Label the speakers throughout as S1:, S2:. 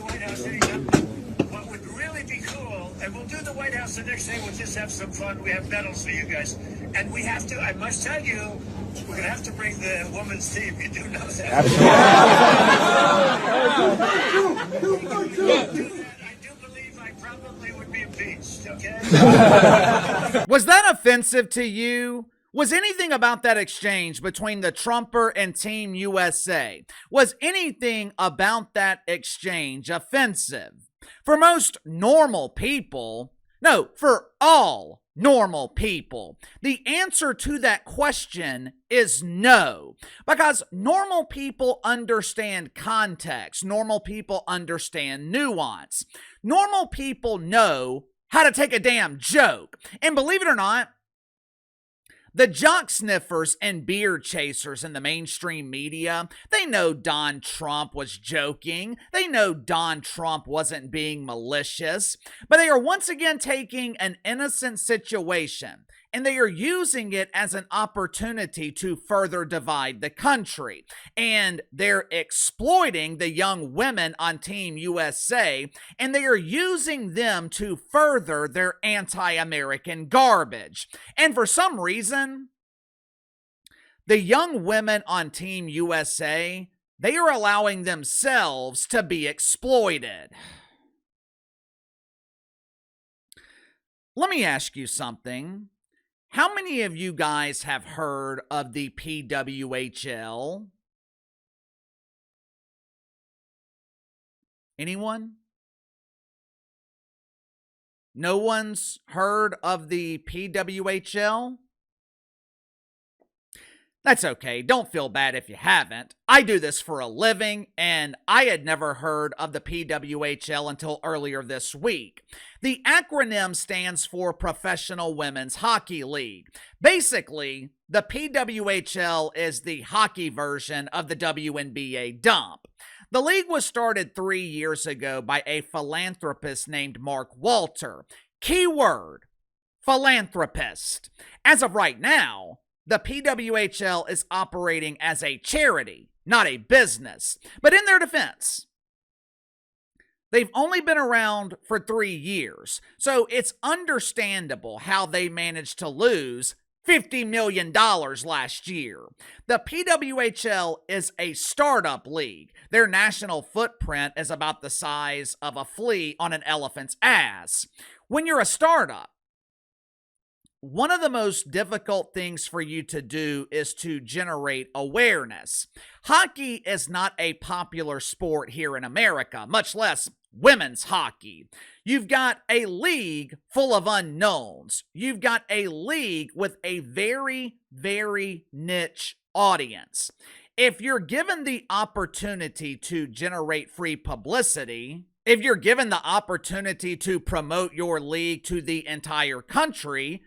S1: the White House anytime. What would really be cool, and we'll do the White House the next day, we'll just have some fun. We have medals for you guys. And we have to, I must tell you, we're going to have to bring the women's team. You do know that. Absolutely. I do believe I probably would be impeached, okay?
S2: Was that offensive to you? Was anything about that exchange between the Trumper and Team USA, was anything about that exchange offensive? For most normal people, no, for all normal people, the answer to that question is no. Because normal people understand context. Normal people understand nuance. Normal people know how to take a damn joke. And believe it or not, the jock sniffers and beard chasers in the mainstream media, they know Don Trump was joking. They know Don Trump wasn't being malicious. But they are once again taking an innocent situation and they are using it as an opportunity to further divide the country. And they're exploiting the young women on Team USA, and they are using them to further their anti-American garbage. And for some reason, the young women on Team USA, they are allowing themselves to be exploited. Let me ask you something. How many of you guys have heard of the PWHL? Anyone? No one's heard of the PWHL? That's okay. Don't feel bad if you haven't. I do this for a living, and I had never heard of the PWHL until earlier this week. The acronym stands for Professional Women's Hockey League. Basically, the PWHL is the hockey version of the WNBA dump. The league was started 3 years ago by a philanthropist named Mark Walter. Keyword, philanthropist. As of right now, the PWHL is operating as a charity, not a business. But in their defense, they've only been around for 3 years, so it's understandable how they managed to lose $50 million last year. The PWHL is a startup league. Their national footprint is about the size of a flea on an elephant's ass. When you're a startup, one of the most difficult things for you to do is to generate awareness. Hockey is not a popular sport here in America, much less women's hockey. You've got a league full of unknowns. You've got a league with a very, very niche audience. If you're given the opportunity to generate free publicity, if you're given the opportunity to promote your league to the entire country,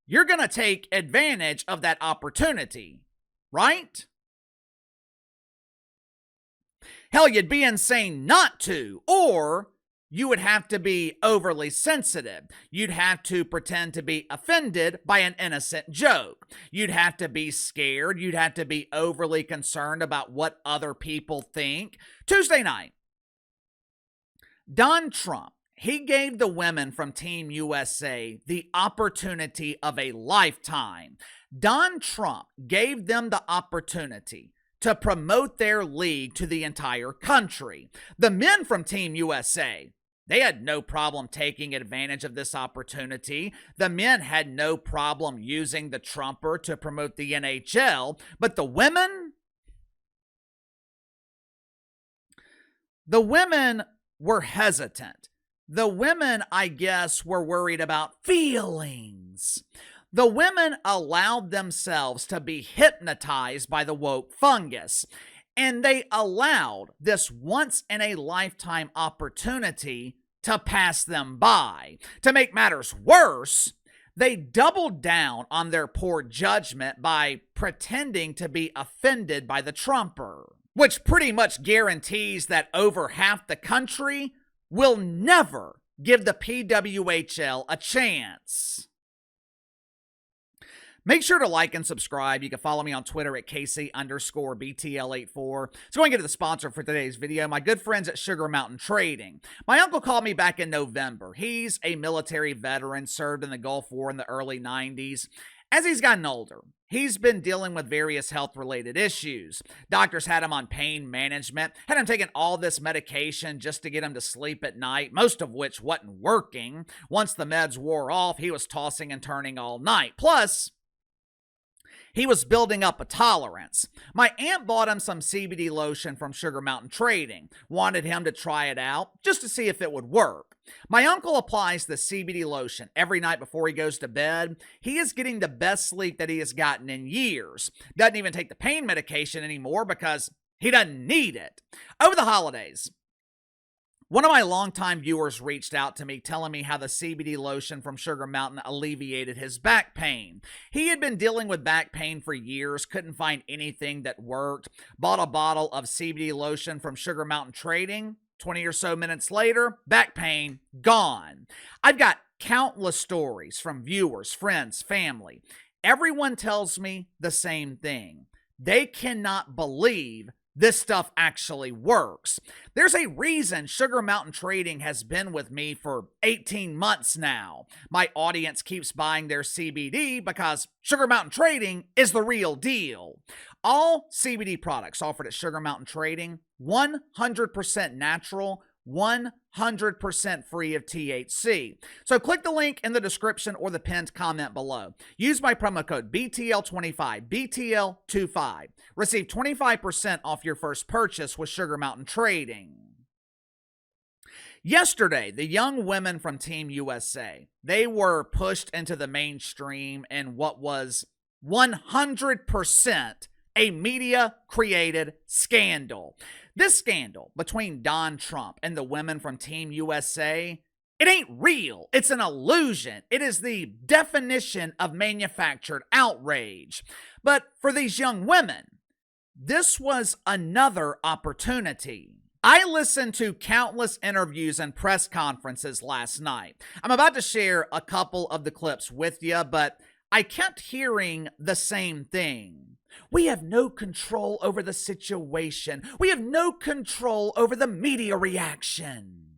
S2: you're going to take advantage of that opportunity, right? Hell, you'd be insane not to, or you would have to be overly sensitive. You'd have to pretend to be offended by an innocent joke. You'd have to be scared. You'd have to be overly concerned about what other people think. Tuesday night, Don Trump, he gave the women from Team USA the opportunity of a lifetime. Don Trump gave them the opportunity to promote their league to the entire country. The men from Team USA, they had no problem taking advantage of this opportunity. The men had no problem using the Trumper to promote the NHL, but the women were hesitant. The women, I guess, were worried about feelings. The women allowed themselves to be hypnotized by the woke fungus, and they allowed this once-in-a-lifetime opportunity to pass them by. To make matters worse, they doubled down on their poor judgment by pretending to be offended by the Trumper, which pretty much guarantees that over half the country will never give the PWHL a chance. Make sure to like and subscribe. You can follow me on Twitter at Casey_BTL84. So going to get to the sponsor for today's video, my good friends at Sugar Mountain Trading. My uncle called me back in November. He's a military veteran, served in the Gulf War in the early 90s. As he's gotten older, he's been dealing with various health-related issues. Doctors had him on pain management, had him taking all this medication just to get him to sleep at night, most of which wasn't working. Once the meds wore off, he was tossing and turning all night. Plus, he was building up a tolerance. My aunt bought him some CBD lotion from Sugar Mountain Trading, wanted him to try it out just to see if it would work. My uncle applies the CBD lotion every night before he goes to bed. He is getting the best sleep that he has gotten in years. Doesn't even take the pain medication anymore because he doesn't need it. Over the holidays, one of my longtime viewers reached out to me telling me how the CBD lotion from Sugar Mountain alleviated his back pain. He had been dealing with back pain for years, couldn't find anything that worked, bought a bottle of CBD lotion from Sugar Mountain Trading. 20 or so minutes later, back pain gone. I've got countless stories from viewers, friends, family. Everyone tells me the same thing. They cannot believe this stuff actually works. There's a reason Sugar Mountain Trading has been with me for 18 months now. My audience keeps buying their CBD because Sugar Mountain Trading is the real deal. All CBD products offered at Sugar Mountain Trading, 100% natural, 100% free of THC. So click the link in the description or the pinned comment below. Use my promo code BTL25, BTL25. Receive 25% off your first purchase with Sugar Mountain Trading. Yesterday, the young women from Team USA, they were pushed into the mainstream in what was 100% a media-created scandal. This scandal between Donald Trump and the women from Team USA, it ain't real. It's an illusion. It is the definition of manufactured outrage. But for these young women, this was another opportunity. I listened to countless interviews and press conferences last night. I'm about to share a couple of the clips with you, but I kept hearing the same thing. We have no control over the situation. We have no control over the media reaction.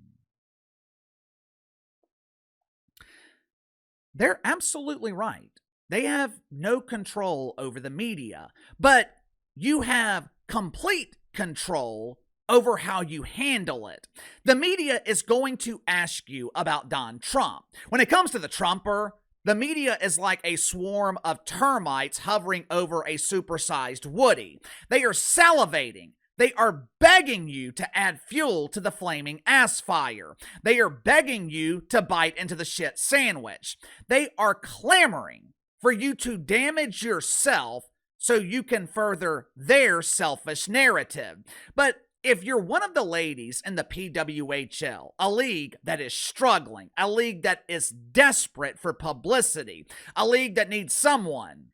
S2: They're absolutely right. They have no control over the media, but you have complete control over how you handle it. The media is going to ask you about Donald Trump. When it comes to the Trumper, the media is like a swarm of termites hovering over a supersized Woody. They are salivating. They are begging you to add fuel to the flaming ass fire. They are begging you to bite into the shit sandwich. They are clamoring for you to damage yourself so you can further their selfish narrative. But if you're one of the ladies in the PWHL, a league that is struggling, a league that is desperate for publicity, a league that needs someone,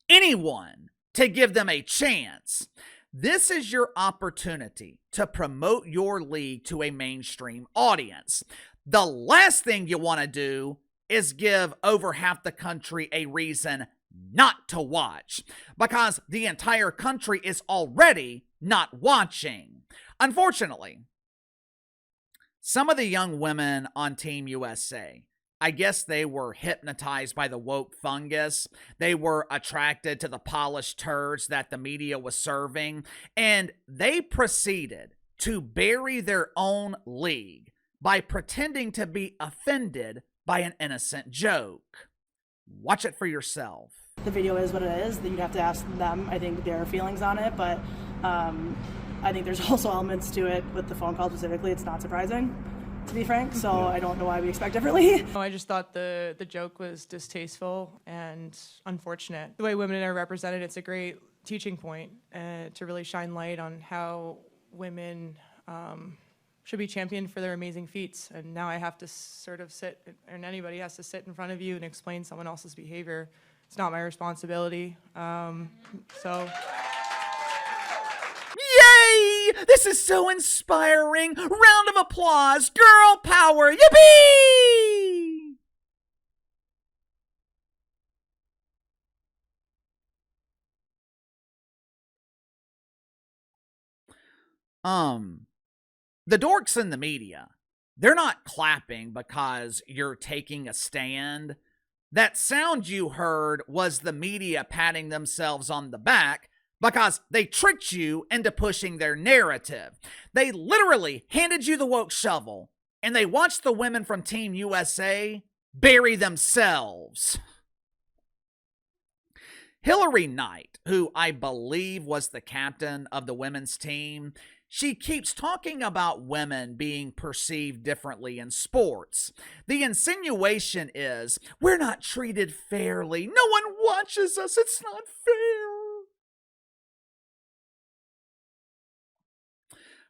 S2: anyone, to give them a chance, this is your opportunity to promote your league to a mainstream audience. The last thing you want to do is give over half the country a reason not to watch, because the entire country is already not watching. Unfortunately, some of the young women on Team USA, I guess they were hypnotized by the woke fungus. They were attracted to the polished turds that the media was serving, and they proceeded to bury their own league by pretending to be offended by an innocent joke. Watch it for yourself.
S3: The video is what it is. You'd have to ask them, I think, their feelings on it, but I think there's also elements to it with the phone call specifically. It's not surprising, to be frank, so I don't know why we expect differently.
S4: I just thought the joke was distasteful and unfortunate. The way women are represented, it's a great teaching point to really shine light on how women should be championed for their amazing feats. And now I have to sort of sit, and anybody has to sit in front of you and explain someone else's behavior. It's not my responsibility. So.
S2: Yay! This is so inspiring. Round of applause. Girl power. Yippee! The dorks in the media, they're not clapping because you're taking a stand. That sound you heard was the media patting themselves on the back because they tricked you into pushing their narrative. They literally handed you the woke shovel and they watched the women from Team USA bury themselves. Hillary Knight, who I believe was the captain of the women's team, she keeps talking about women being perceived differently in sports. The insinuation is, we're not treated fairly. No one watches us. It's not fair.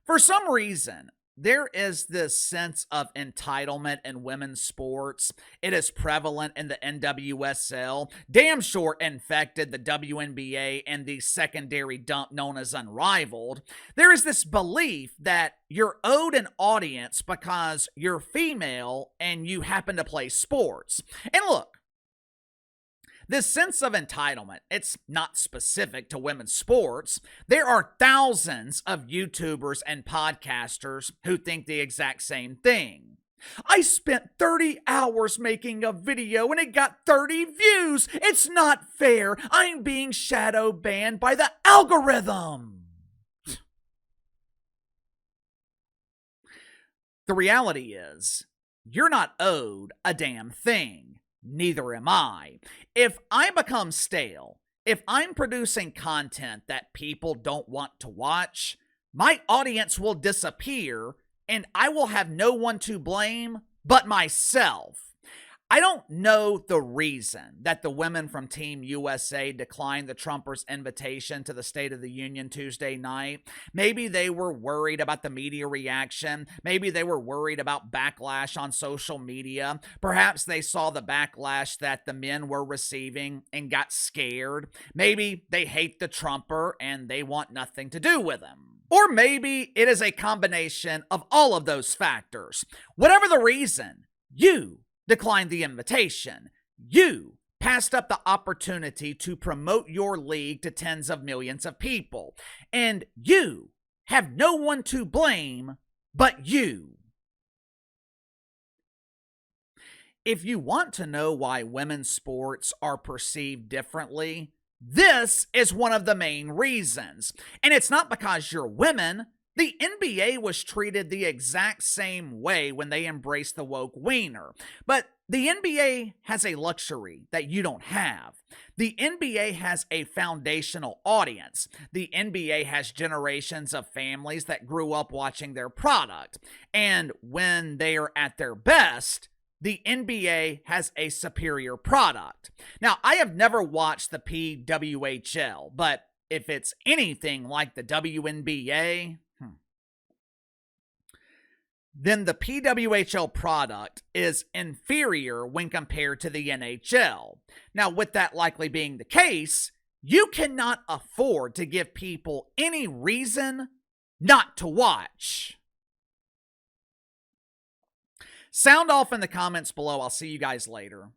S2: For some reason, there is this sense of entitlement in women's sports. It is prevalent in the NWSL, damn sure infected the WNBA and the secondary dump known as Unrivaled. There is this belief that you're owed an audience because you're female and you happen to play sports. And look, this sense of entitlement, it's not specific to women's sports. There are thousands of YouTubers and podcasters who think the exact same thing. I spent 30 hours making a video and it got 30 views. It's not fair. I'm being shadow banned by the algorithm. The reality is, you're not owed a damn thing. Neither am I. If I become stale, if I'm producing content that people don't want to watch, my audience will disappear and I will have no one to blame but myself. I don't know the reason that the women from Team USA declined the Trumpers' invitation to the State of the Union Tuesday night. Maybe they were worried about the media reaction. Maybe they were worried about backlash on social media. Perhaps they saw the backlash that the men were receiving and got scared. Maybe they hate the Trumper and they want nothing to do with him. Or maybe it is a combination of all of those factors. Whatever the reason, you declined the invitation. You passed up the opportunity to promote your league to tens of millions of people. And you have no one to blame but you. If you want to know why women's sports are perceived differently, this is one of the main reasons. And it's not because you're women. The NBA was treated the exact same way when they embraced the woke wiener. But the NBA has a luxury that you don't have. The NBA has a foundational audience. The NBA has generations of families that grew up watching their product. And when they are at their best, the NBA has a superior product. Now, I have never watched the PWHL, but if it's anything like the WNBA, then the PWHL product is inferior when compared to the NHL. Now, with that likely being the case, you cannot afford to give people any reason not to watch. Sound off in the comments below. I'll see you guys later.